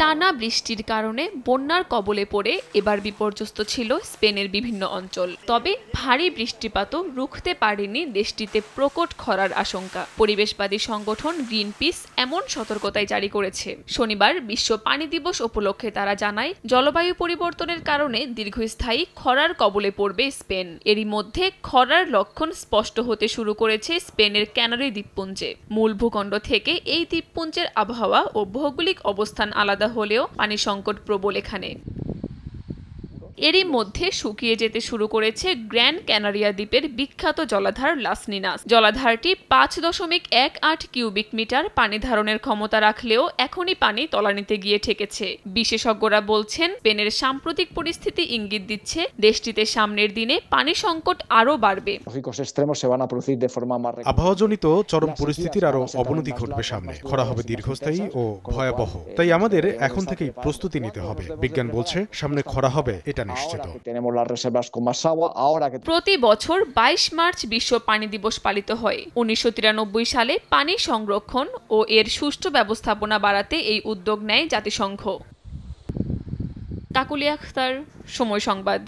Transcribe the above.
টানা বৃষ্টির কারণে বন্যার কবলে পড়ে এবার বিপর্যস্ত ছিল স্পেনের বিভিন্ন অঞ্চল। তবে ভারী বৃষ্টিপাতও রুখতে পারেনি দেশটিতে প্রকট খরার আশঙ্কা। পরিবেশবাদী সংগঠন গ্রিনপিস এমন সতর্কতাই জারি করেছে। শনিবার বিশ্ব পানি দিবস উপলক্ষে তারা জানায়, জলবায়ু পরিবর্তনের কারণে দীর্ঘস্থায়ী খরার কবলে পড়বে স্পেন। এরই মধ্যে খরার লক্ষণ স্পষ্ট হতে শুরু করেছে স্পেনের ক্যানারি দ্বীপপুঞ্জে। মূল ভূখণ্ড থেকে এই দ্বীপপুঞ্জের আবহাওয়া ও ভৌগোলিক অবস্থান আলাদা হলেও পানি সংকট প্রবল এখানে। এরই মধ্যে শুকিয়ে যেতে শুরু করেছে গ্র্যান্ড ক্যানারিয়া দ্বীপের বিখ্যাত জলাধার লাস নিনাস। জলাধারটি 5.18 কিউবিক মিটার পানি ধারণের ক্ষমতা রাখলেও এখনই পানি তলানিতে গিয়ে ঠেকেছে। বিশেষজ্ঞরা বলছেন, স্পেনের সাম্প্রতিক পরিস্থিতি ইঙ্গিত দিচ্ছে দেশটিতে সামনের দিনে পানি সংকট আরও বাড়বে। আবহাওয়াজনিত চরম পরিস্থিতির আরও অবনতি ঘটবে সামনে। খরা হবে দীর্ঘস্থায়ী ও ভয়াবহ। তাই আমাদের এখন থেকেই প্রস্তুতি নিতে হবে। বিজ্ঞান বলছে সামনে খরা হবে, এটা নিশ্চিত। প্রতি বছর 22 মার্চ বিশ্ব পানি দিবস পালিত হয়। 1993 সালে পানি সংরক্ষণ ও এর সুষ্ঠু ব্যবস্থাপনা বাড়াতে এই উদ্যোগ নেয় জাতিসংঘ। কাকুলি আখতার, সময় সংবাদ।